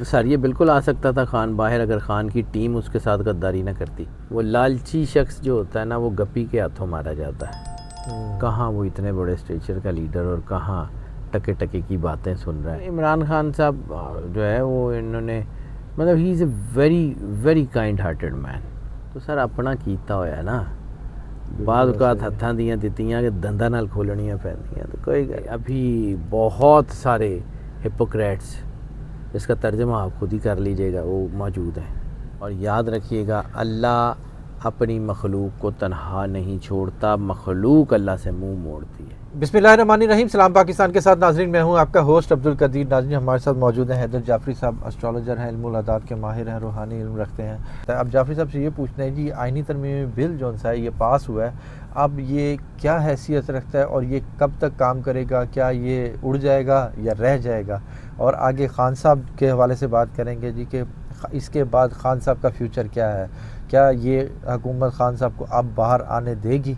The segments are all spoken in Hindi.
सर ये बिल्कुल आ सकता था खान बाहर, अगर खान की टीम उसके साथ गद्दारी ना करती। वो लालची शख्स जो होता है ना, वो गप्पी के हाथों मारा जाता है। कहाँ वो इतने बड़े स्टेचर का लीडर और कहाँ टके टके की बातें सुन रहा है। इमरान खान साहब जो है वो इन्होंने मतलब he is a very very kind hearted man. तो सर अपना कीता होया ना, बाद औकात हत्थां दियां दित्तियां कि दंदां नाल खोलणियां पैंदियां। तो कोई अभी बहुत सारे हिपोक्रेट्स, इसका तर्जमा आप खुद ही कर लीजिएगा, वो मौजूद हैं। और याद रखिएगा, अल्लाह अपनी मखलूक को तन्हा नहीं छोड़ता, मखलूक अल्लाह से मुंह मोड़ती है। बिस्मिल्लाहिर्रहमानिर्रहीम। सलाम पाकिस्तान के साथ नाजरीन, मैं हूं आपका होस्ट अब्दुल कदीर। नाजरीन हमारे साथ मौजूद हैं हैदर जाफरी साहब, एस्ट्रोलॉजर हैं, इल्मुल अदाद के माहिर हैं, रूहानी इल्म रखते हैं। अब जाफरी साहब से ये पूछना है जी, आइनी तरमीमी बिल जो सा है ये पास हुआ है, अब ये क्या हैसियत रखता है और ये कब तक काम करेगा? क्या ये उड़ जाएगा या रह जाएगा? और आगे खान साहब के हवाले से बात करेंगे जी कि इसके बाद खान साहब का फ्यूचर क्या है। क्या ये हुकूमत खान साहब को अब बाहर आने देगी?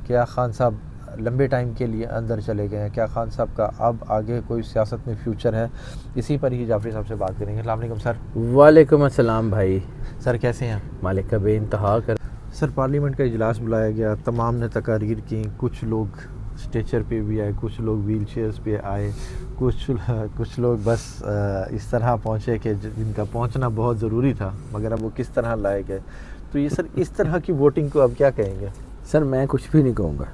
क्या खान साहब लंबे टाइम के लिए अंदर चले गए हैं? क्या खान साहब का अब आगे कोई सियासत में फ्यूचर है? इसी पर ही जाफरी साहब से बात करेंगे। अस्सलाम वालेकुम सर। वालेकुम अस्सलाम भाई। सर कैसे हैं? मालिक का बेइंतहा कर। सर पार्लियामेंट का इजलास बुलाया गया, तमाम ने तकारीर की, कुछ लोग स्ट्रेचर पे भी आए, कुछ लोग व्हील चेयर्स पे आए, कुछ लोग बस इस तरह पहुँचे कि जिनका पहुँचना बहुत ज़रूरी था, मगर अब वो किस तरह लाए गए। तो ये सर इस तरह की वोटिंग को अब क्या कहेंगे? सर मैं कुछ भी नहीं कहूँगा,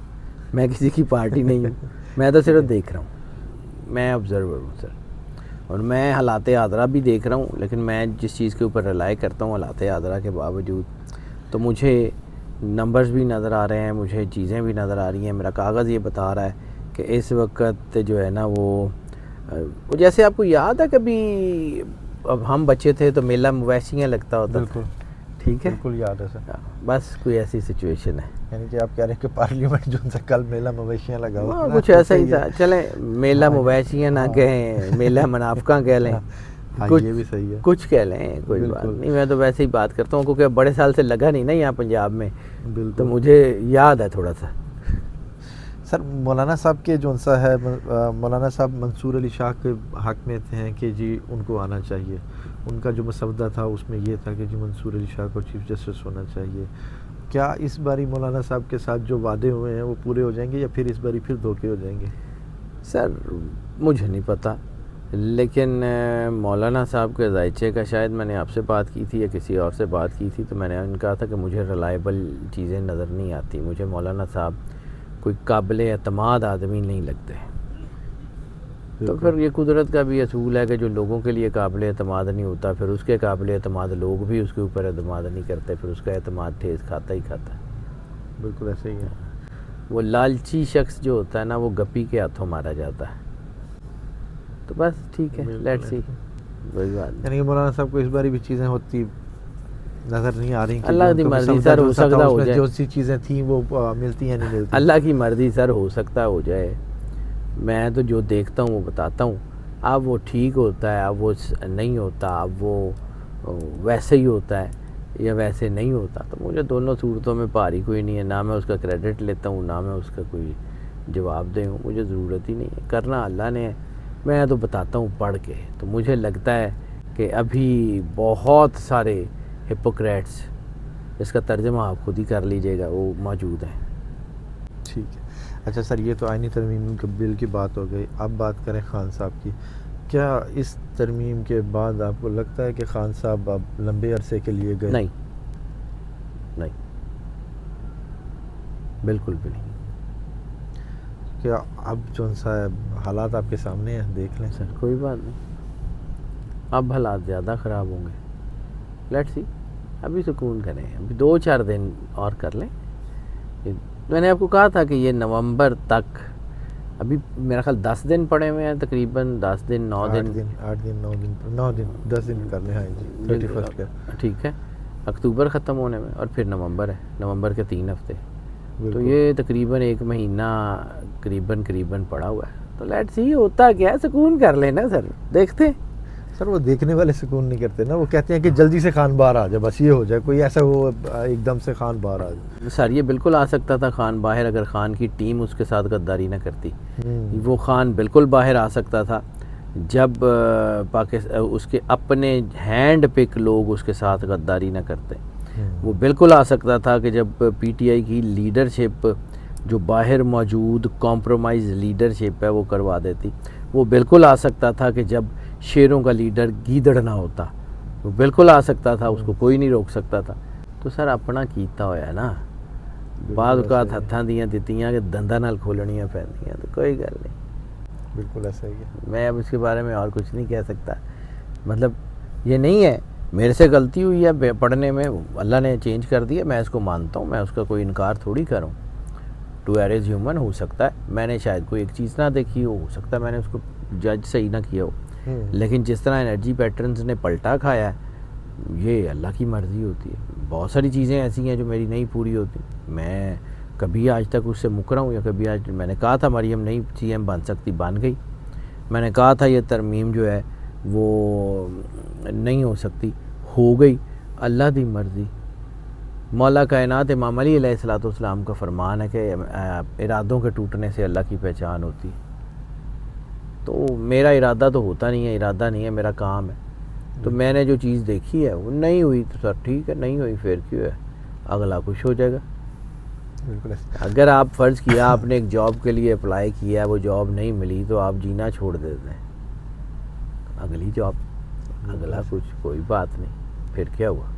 मैं किसी की पार्टी नहीं हूँ, मैं तो सिर्फ देख रहा हूँ, मैं ऑब्जर्वर हूँ सर। और मैं हालात आदरा भी देख रहा हूँ, लेकिन मैं जिस चीज़ के ऊपर रिलाई करता हूँ हालात आदरा के बावजूद, तो मुझे नंबर्स भी नज़र आ रहे हैं, मुझे चीज़ें भी नज़र आ रही हैं। मेरा कागज़ ये बता रहा है कि इस वक्त जो है ना वो जैसे आपको याद है कभी अब हम बच्चे थे तो मेला मवेशियाँ लगता होता था, ठीक है? बिल्कुल याद है सर। बस कोई ऐसी सिचुएशन है, यानी कि आप कह रहे हैं कि पार्लियामेंट जो सा कल मेला मवेशियाँ लगा हुआ कुछ ऐसा ही था। चले मेला मवेशियाँ ना कहें, मेला मुनाफिका कह लें, कुछ ये भी सही है, कुछ कह लें, कोई बात नहीं। मैं तो वैसे ही बात करता हूँ क्योंकि बड़े साल से लगा नहीं ना यहाँ पंजाब में, तो मुझे याद है थोड़ा सा। सर मौलाना साहब के जो सा है, मौलाना साहब मंसूर अली शाह के हक़ में थे कि जी उनको आना चाहिए। उनका जो मसवदा था उसमें ये था कि जी मंसूर अली शाह को चीफ़ जस्टिस होना चाहिए। क्या इस बारी मौलाना साहब के साथ जो वादे हुए हैं वो पूरे हो जाएंगे या फिर इस बारी फिर धोखे हो जाएंगे? सर मुझे नहीं पता, लेकिन मौलाना साहब के ज़ायचे का शायद मैंने आपसे बात की थी या किसी और से बात की थी, तो मैंने उनका था कि मुझे रिलायबल चीज़ें नज़र नहीं आती। मुझे मौलाना साहब कोई काबिल एतमाद आदमी नहीं लगते। तो फिर ये कुदरत का भी असूल है कि जो लोगों के लिए काबिल एतमाद नहीं होता, फिर उसके काबिल एतमाद लोग भी उसके ऊपर एतमाद नहीं करते, फिर उसका एतमाद ठेस खाता ही खाता है। बिल्कुल ऐसे ही है। वो लालची शख्स जो होता है ना, वो गप्पी के हाथों मारा जाता है। तो बस ठीक है, लेट्स सी, कोई बात नहीं। यानी कि मौलाना साहब को इस बार भी चीज़ें होती नज़र नहीं आ रही। अल्लाह की मर्ज़ी सर, हो सकता हो जाए, जो सी चीज़ें थी वो मिलती हैं नहीं मिलती। अल्लाह की मर्ज़ी सर, हो सकता हो जाए। मैं तो जो देखता हूँ वो बताता हूँ। अब वो ठीक होता है, अब वो नहीं होता, अब वो वैसे ही होता है या वैसे नहीं होता, तो मुझे दोनों सूरतों में भारी कोई नहीं है। ना मैं उसका क्रेडिट लेता हूँ, ना मैं उसका कोई जवाब दे हूँ, मुझे ज़रूरत ही नहीं है। करना अल्लाह ने है, मैं तो बताता हूँ पढ़ के। तो मुझे लगता है कि अभी बहुत सारे हिपोक्रेट्स, इसका तर्जमा आप खुद ही कर लीजिएगा, वो मौजूद हैं। ठीक है। अच्छा सर, ये तो आइनी तरमीम के बिल की बात हो गई। अब बात करें खान साहब की। क्या इस तरमीम के बाद आपको लगता है कि खान साहब अब लंबे अरसे के लिए गए? नहीं, नहीं, बिल्कुल भी नहीं। क्या अब जो सा हालात आपके सामने हैं, देख लें सर कोई बात नहीं, अब हालात ज़्यादा ख़राब होंगे। लेट्स सी, अभी सुकून करें, अभी 2-4 दिन और कर लें। मैंने आपको कहा था कि ये नवंबर तक, अभी मेरा ख्याल 10 दिन पड़े हुए हैं, तकरीबन 10 दिन 9 दिन 10 दिन कर लें। हाँ जी, 31 का ठीक है, अक्टूबर ख़त्म होने में, और फिर नवंबर है, नवंबर के 3 हफ्ते, तो ये तकरीबन 1 महीना करीबन पड़ा हुआ है। तो लेट्स सी होता क्या है, सुकून कर लेना सर, देखते हैं। सर वो देखने वाले सुकून नहीं करते ना, वो कहते हैं कि जल्दी से खान बाहर आ जाए, बस ये हो जाए, कोई ऐसा वो एकदम से खान बाहर आ जाए। सर ये बिल्कुल आ सकता था खान बाहर, अगर खान की टीम उसके साथ गद्दारी ना करती। वो खान बिल्कुल बाहर आ सकता था, जब पाकिस्तान उसके अपने हैंड पिक लोग उसके साथ गद्दारी ना करते। वो बिल्कुल आ सकता था कि जब पीटीआई की लीडरशिप जो बाहर मौजूद कॉम्प्रोमाइज़ लीडरशिप है वो करवा देती। वो बिल्कुल आ सकता था कि जब शेरों का लीडर गीदड़ ना होता, वो बिल्कुल आ सकता था, उसको कोई नहीं रोक सकता था। तो सर अपना कीता होया ना, बाद औकात हत्थां दियां दित्तियां कि दंदां नाल खोलणियां पैंदियां, तो कोई गल नहीं। बिल्कुल ऐसा ही है। मैं अब इसके बारे में और कुछ नहीं कह सकता। मतलब ये नहीं है मेरे से गलती हुई है पढ़ने में, अल्लाह ने चेंज कर दिया, मैं इसको मानता हूँ, मैं उसका कोई इनकार थोड़ी करूँ। टू एयर इज़ ह्यूमन, हो सकता है मैंने शायद कोई एक चीज़ ना देखी हो सकता है मैंने उसको जज सही ना किया हो, लेकिन जिस तरह एनर्जी पैटर्न्स ने पलटा खाया है, ये अल्लाह की मर्ज़ी होती है। बहुत सारी चीज़ें ऐसी हैं जो मेरी नहीं पूरी होती। मैं कभी आज तक उससे मुकरा हूँ, या कभी आज मैंने कहा था मरियम नहीं सीएम बन सकती, बन गई। मैंने कहा था ये तरमीम जो है वो नहीं हो सकती, हो गई। अल्लाह दी मर्ज़ी। मौला कायनात इमाम अली अलैहिस्सलाम का फरमान है कि इरादों के टूटने से अल्लाह की पहचान होती है। तो मेरा इरादा तो होता नहीं है, इरादा नहीं है, मेरा काम है। तो मैंने जो चीज़ देखी है वो नहीं हुई तो सर ठीक है, नहीं हुई फिर क्यों है, अगला कुछ हो जाएगा। बिल्कुल ऐसा। अगर आप फ़र्ज़ किया आपने एक जॉब के लिए अप्लाई किया, वो जॉब नहीं मिली तो आप जीना छोड़ देते हैं, अगली जॉब, अगला कुछ, कोई बात नहीं, फिर क्या हुआ।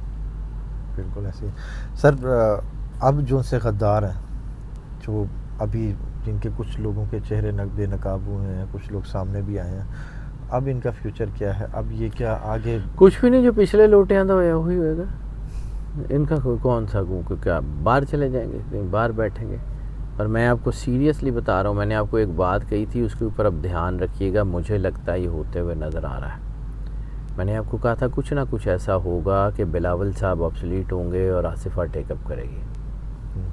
बिल्कुल ऐसे ही सर। अब जो से गद्दार हैं, जो अभी जिनके कुछ लोगों के चेहरे बेनकाब हुए हैं, कुछ लोग सामने भी आए हैं, अब इनका फ्यूचर क्या है? अब ये क्या आगे? कुछ भी नहीं, जो पिछले लोटे आंदा होया वही होएगा। इनका कोई कौन सा क्या बाहर चले जाएंगे, कहीं बाहर बैठेंगे। और मैं आपको सीरियसली बता रहा हूँ, मैंने आपको एक बात कही थी, उसके ऊपर अब ध्यान रखिएगा। मुझे लगता है ये होते हुए नज़र आ रहा है। मैंने आपको कहा था कुछ ना कुछ ऐसा होगा कि बिलावल साहब ऑब्सोलीट होंगे और आसिफा टेकअप करेगी।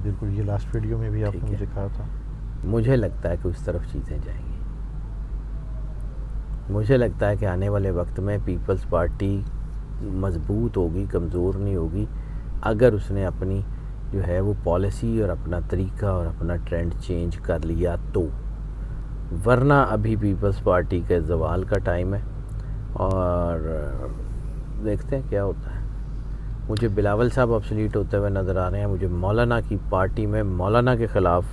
बिल्कुल, ये लास्ट वीडियो में भी आपने मुझे कहा था। मुझे लगता है कि उस तरफ चीज़ें जाएंगी। मुझे लगता है कि आने वाले वक्त में पीपल्स पार्टी मजबूत होगी, कमज़ोर नहीं होगी, अगर उसने अपनी जो है वो पॉलिसी और अपना तरीका और अपना ट्रेंड चेंज कर लिया तो। वरना अभी पीपल्स पार्टी के ज़वाल का टाइम है और देखते हैं क्या होता है। मुझे बिलावल साहब ऑब्सोलीट होते हुए नज़र आ रहे हैं। मुझे मौलाना की पार्टी में मौलाना के ख़िलाफ़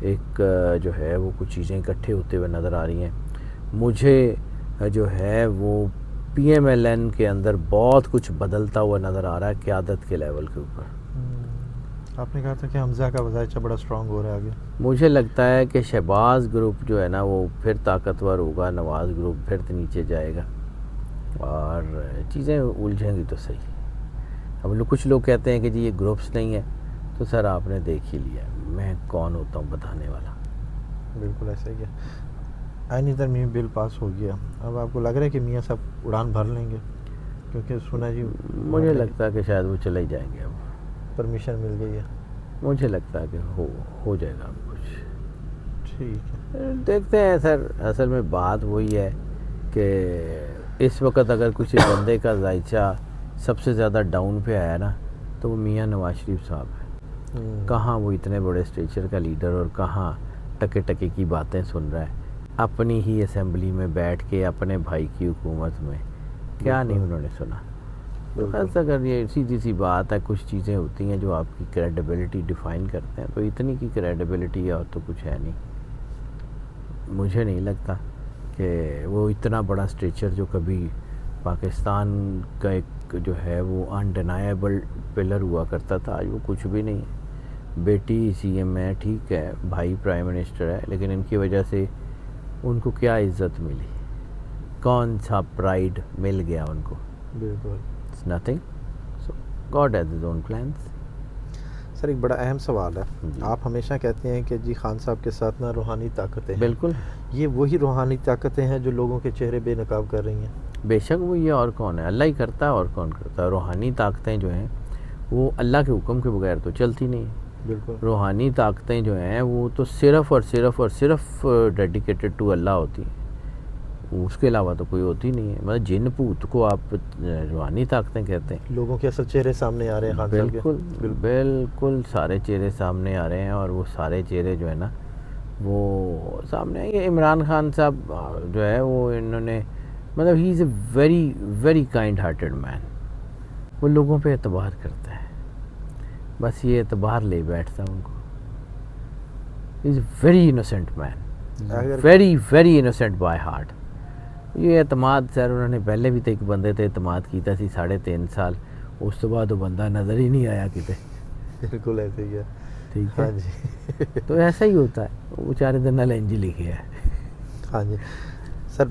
एक जो है वो कुछ चीज़ें इकट्ठे होते हुए नज़र आ रही हैं। मुझे जो है वो पीएमएलएन के अंदर बहुत कुछ बदलता हुआ नज़र आ रहा है क़यादत के लेवल के ऊपर। आपने कहा था कि हमज़ा का वज़ाइचा बड़ा स्ट्रॉन्ग हो रहा है आगे। मुझे लगता है कि शहबाज ग्रुप जो है ना वो फिर ताकतवर होगा, नवाज़ ग्रुप फिर नीचे जाएगा और चीज़ें उलझेंगी तो सही। अब कुछ लोग कहते हैं कि जी ये ग्रुप्स नहीं है, तो सर आपने देख ही लिया मैं कौन होता हूँ बताने वाला। बिल्कुल ऐसा ही है। आईनी तरमीम बिल पास हो गया, अब आपको लग रहा है कि मियाँ साहब उड़ान भर लेंगे? क्योंकि सुना जी, मुझे लगता है कि शायद वो चले ही जाएंगे। अब परमिशन मिल गई है, मुझे लगता है कि हो जाएगा कुछ। ठीक है, देखते हैं सर। असल में बात वही है कि इस वक्त अगर कुछ बंदे का जायचा सबसे ज़्यादा डाउन पे आया ना तो वो मियाँ नवाज शरीफ साहब है। कहाँ वो इतने बड़े स्टेचर का लीडर और कहाँ टके टके की बातें सुन रहा है अपनी ही असेंबली में बैठ के अपने भाई की हुकूमत में। क्या नहीं उन्होंने सुना। तो बस अगर ये सीधी सी बात है, कुछ चीज़ें होती हैं जो आपकी क्रेडिबिलिटी डिफ़ाइन करते हैं, तो इतनी की क्रेडिबिलिटी है और तो कुछ है नहीं। मुझे नहीं लगता कि वो इतना बड़ा स्ट्रेचर जो कभी पाकिस्तान का एक जो है वो अनडिनाएबल पिलर हुआ करता था, आज वो कुछ भी नहीं है। बेटी सीएम है, ठीक है, भाई प्राइम मिनिस्टर है, लेकिन इनकी वजह से उनको क्या इज़्ज़त मिली, कौन सा प्राइड मिल गया उनको? बिल्कुल nothing. So God has his own plans. Sir, एक बड़ा अहम सवाल है। आप हमेशा कहते हैं कि जी खान साहब के साथ ना रूहानी ताकतें हैं। बिल्कुल, ये वही रूहानी ताकतें हैं जो लोगों के चेहरे बेनकाब कर रही हैं। बेशक वो ये, और कौन है? अल्लाह ही करता है, और कौन करता है? रूहानी ताकतें जो हैं वो अल्लाह के हुक्म के बगैर तो चलती नहीं। बिल्कुल, रूहानी ताकतें जो हैं वो तो सिर्फ़ और सिर्फ डेडिकेटेड टू अल्लाह होती हैं, उसके अलावा तो कोई होती नहीं है। मतलब जिन भूत को आप रूहानी ताकतें कहते हैं। लोगों के असल चेहरे सामने आ रहे हैं खान साहब के। बिल्कुल बिल्कुल सारे चेहरे सामने आ रहे हैं और वो सारे चेहरे जो है ना वो सामने ये इमरान खान साहब जो है वो इन्होंने मतलब he is a very very kind hearted man. वो लोगों पे एतबार करता है, बस ये एतबार ले बैठता है उनको। He is very innocent man, अगर very very innocent by heart. ये एतमाद सर उन्होंने पहले भी तो एक बंदे ते एतमाद कीता सी 3.5 साल, उस तो बाद वो बंदा नज़र ही नहीं आया किते। बिल्कुल ऐसे ही है। ठीक हाँ है जी। तो ऐसा ही होता है, वो बेचारे दिन नाल इंज ही लिखे है। हाँ जी सर,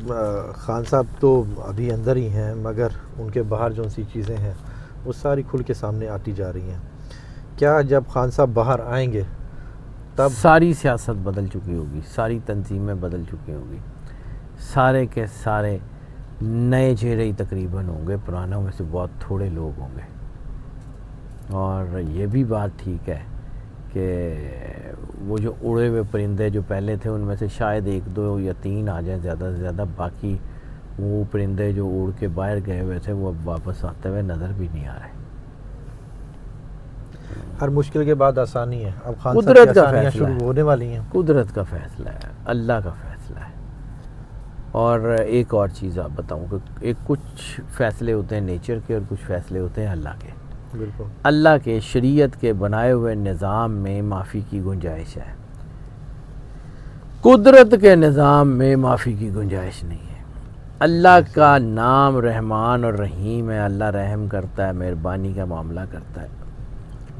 खान साहब तो अभी अंदर ही हैं, मगर उनके बाहर जो सी चीज़ें हैं वो सारी खुल के सामने आती जा रही हैं। क्या जब खान साहब बाहर आएंगे तब सारी सियासत बदल चुकी होगी, सारी तंजीमें बदल चुकी होंगी, सारे के सारे नए चेहरे ही तकरीबन होंगे, पुरानों में से बहुत थोड़े लोग होंगे। और ये भी बात ठीक है कि वो जो उड़े हुए परिंदे जो पहले थे उनमें से शायद 1, 2 या 3 आ जाए ज़्यादा से ज़्यादा, बाकी वो परिंदे जो उड़ के बाहर गए हुए थे वो अब वापस आते हुए नज़र भी नहीं आ रहे। हर मुश्किल के बाद आसानी है। अब खान साहब कुदरत की का आसानियाँ फैसला शुरू है, होने वाली हैं। कुदरत का फैसला है, अल्लाह का फैसला है। और एक और चीज़ आप बताऊँ कि एक कुछ फ़ैसले होते हैं नेचर के और कुछ फ़ैसले होते हैं अल्लाह के। बिल्कुल। अल्लाह के शरीयत के बनाए हुए निज़ाम में माफ़ी की गुंजाइश है, कुदरत के निज़ाम में माफ़ी की गुंजाइश नहीं है। अल्लाह का नाम रहमान और रहीम है, अल्लाह रहम करता है, मेहरबानी का मामला करता है।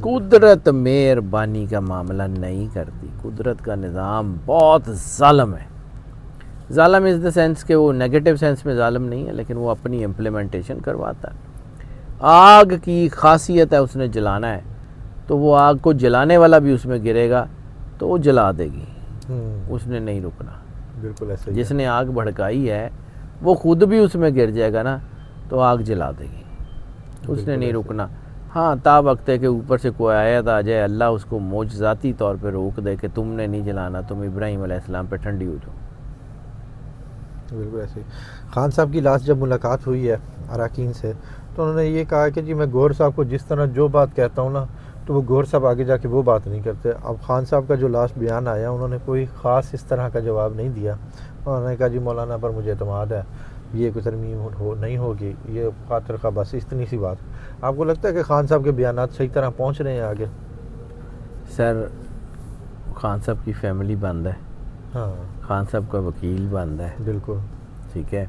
कुदरत मेहरबानी का मामला नहीं करती। कुदरत का निज़ाम बहुत ज़ालिम है। ज़ालिम इज़ द सेंस कि वो नेगेटिव सेंस में ज़ालिम नहीं है, लेकिन वो अपनी इम्प्लीमेंटेशन करवाता है। आग की खासियत है उसने जलाना है, तो वो आग को जलाने वाला भी उसमें गिरेगा तो वो जला देगी, उसने नहीं रुकना। बिल्कुल ऐसे ही है। जिसने आग भड़काई है वो खुद भी उसमें गिर जाएगा ना तो आग जला देगी, उसने बिल्कुल नहीं ऐसे। रुकना। हाँ, ता वक्त है कि ऊपर से कोई आयत आ जाए, अल्लाह उसको मोजज़ाती तौर पे रोक दे कि तुमने नहीं जलाना, तुम इब्राहीम अलैहिस्सलाम पे ठंडी हो जाओ। बिल्कुल ऐसे ही। खान साहब की लास्ट जब मुलाकात हुई है अरकान से, तो उन्होंने ये कहा कि जी मैं गौहर साहब को जिस तरह जो बात कहता हूँ ना, तो वो गौहर साहब आगे जाके वो बात नहीं करते। अब खान साहब का जो लास्ट बयान आया, उन्होंने कोई ख़ास इस तरह का जवाब नहीं दिया। उन्होंने कहा जी मौलाना पर मुझे एतमाद है, ये कोई तरमीम हो नहीं होगी, ये खातर का बस इतनी सी बात। आपको लगता है कि खान साहब के बयान सही तरह पहुँच रहे हैं आगे? सर, खान साहब की फैमिली बंद है, हाँ खान साहब का वकील बंद है, बिल्कुल। ठीक है,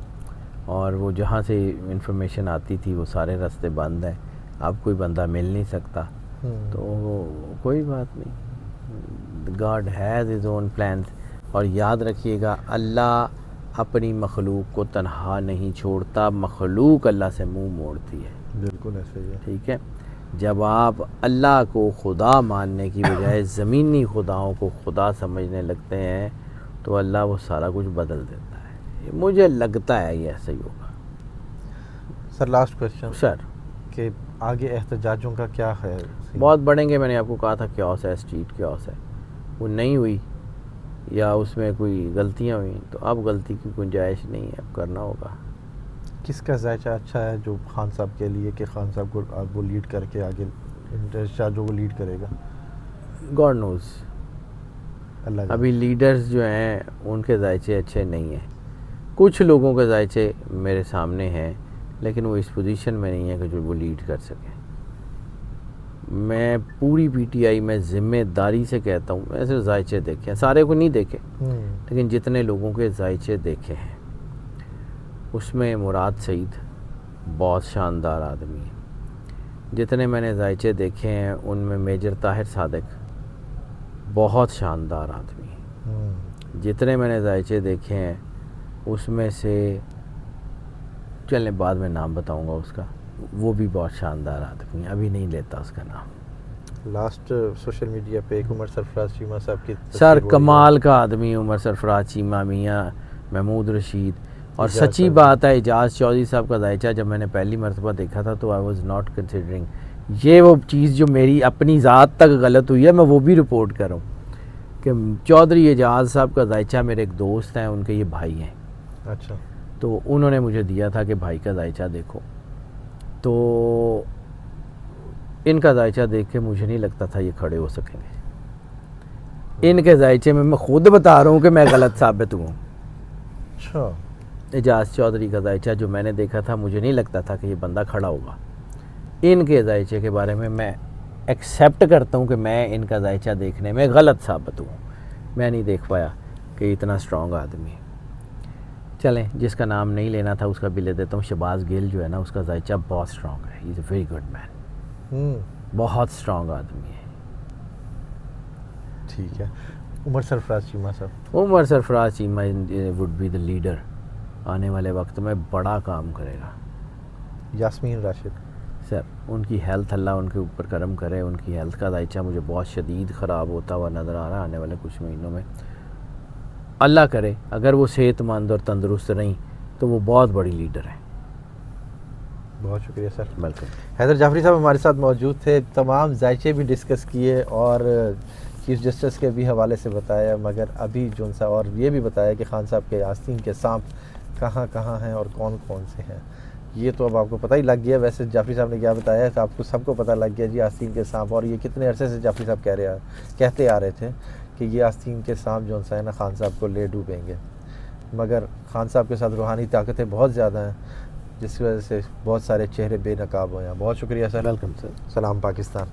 और वो जहाँ से इंफॉर्मेशन आती थी वो सारे रास्ते बंद हैं, अब कोई बंदा मिल नहीं सकता, तो कोई बात नहीं, God has his own plans. और याद रखिएगा, अल्लाह अपनी मखलूक को तन्हा नहीं छोड़ता, मखलूक अल्लाह से मुंह मोड़ती है। बिल्कुल ऐसे ही है। ठीक है, जब आप अल्लाह को खुदा मानने की बजाय ज़मीनी खुदाओं को खुदा समझने लगते हैं तो अल्लाह वो सारा कुछ बदल देता है। मुझे लगता है ये ऐसा ही होगा। सर लास्ट क्वेश्चन सर, कि आगे एहतजाजों का क्या है? बहुत बढ़ेंगे, मैंने आपको कहा था क्योस है, स्ट्रीट क्योस है, वो नहीं हुई या उसमें कोई गलतियाँ हुई, तो अब गलती की गुंजाइश नहीं है, अब करना होगा। किसका जायचा अच्छा है जो खान साहब के लिए, कि खान साहब को वो लीड करके आगे एहतजाजों को लीड करेगा? God nose. अल्लाह अभी लीडर्स जो हैं उनके जायचे अच्छे नहीं हैं, कुछ लोगों के जायचे मेरे सामने हैं, लेकिन वो इस पोजीशन में नहीं है कि जो वो लीड कर सकें। मैं पूरी पीटीआई में ज़िम्मेदारी से कहता हूँ, ऐसे जायचे देखे हैं, सारे को नहीं देखे, लेकिन जितने लोगों के जायचे देखे हैं उसमें मुराद सईद बहुत शानदार आदमी है। जितने मैंने जायचे देखे हैं उनमें मेजर ताहिर सादिक बहुत शानदार आदमी है। जितने मैंने जायचे देखे हैं उसमें से, चलने बाद में नाम बताऊंगा उसका, वो भी बहुत शानदार आदमी है, अभी नहीं लेता उसका नाम। लास्ट सोशल मीडिया पे एक उमर सरफराज चीमा साहब की सर कमाल का आदमी उमर सरफराज चीमा, मियाँ महमूद रशीद, और सच्ची बात है एजाज़ चौधरी साहब का जायचा जब मैंने पहली मरतबा देखा था तो आई वाज नॉट कंसिडरिंग, ये वो चीज़ जो मेरी अपनी ज़ात तक गलत हुई है मैं वो भी रिपोर्ट कर रहा हूँ कि चौधरी एजाज़ साहब का जायचा, मेरे एक दोस्त हैं उनके ये भाई हैं, अच्छा, तो उन्होंने मुझे दिया था कि भाई का जायचा देखो, तो इनका जायचा देख के मुझे नहीं लगता था ये खड़े हो सकेंगे। इनके जायचे में मैं खुद बता रहा हूँ कि मैं गलत साबित हूँ। अच्छा, एजाज चौधरी का जायचा जो मैंने देखा था, मुझे नहीं लगता था कि ये बंदा खड़ा होगा। इनके जायचे के बारे में मैं एक्सेप्ट करता हूँ कि मैं इनका जायचा देखने में गलत साबित हूँ। मैं नहीं देख पाया कि इतना स्ट्रॉन्ग आदमी है। चलें, जिसका नाम नहीं लेना था उसका भी ले देता हूँ। शहबाज गिल जो है ना, उसका जायचा बहुत स्ट्रॉन्ग है। He is a very good man, बहुत स्ट्रॉन्ग आदमी है। ठीक है। उमर सरफराज चीमा साहब? Umar Sarfaraz Cheema would be the leader, आने वाले वक्त में बड़ा काम करेगा। यास्मीन राशिद? सर, उनकी हेल्थ अल्लाह उनके ऊपर करम करे। उनकी हेल्थ का जायचा मुझे बहुत शदीद ख़राब होता हुआ नज़र आ रहा है आने वाले कुछ महीनों में। अल्लाह करे अगर वो सेहतमंद और तंदुरुस्त रहीं तो वो बहुत बड़ी लीडर है। बहुत शुक्रिया सर। वेलकम। हैदर जाफरी साहब हमारे साथ मौजूद थे। तमाम जायचे भी डिस्कस किए और चीफ जस्टिस के भी हवाले से बताया, मगर अभी जो सा और ये भी बताया कि खान साहब के आस्तीन के सांप कहाँ कहाँ हैं और कौन कौन से हैं, ये तो अब आपको पता ही लग गया। वैसे जाफरी साहब ने क्या बताया कि आपको सबको पता लग गया जी आस्तीन के सांप। और ये कितने अरसे से जाफरी साहब कहते आ रहे थे कि ये आस्तीन के सांप जो सा है ना खान साहब को ले डूबेंगे, मगर खान साहब के साथ रूहानी ताकतें बहुत ज़्यादा हैं, जिसकी वजह से बहुत सारे चेहरे बेनकाब हुए हैं। बहुत शुक्रिया सर। Welcome sir. सलाम पाकिस्तान।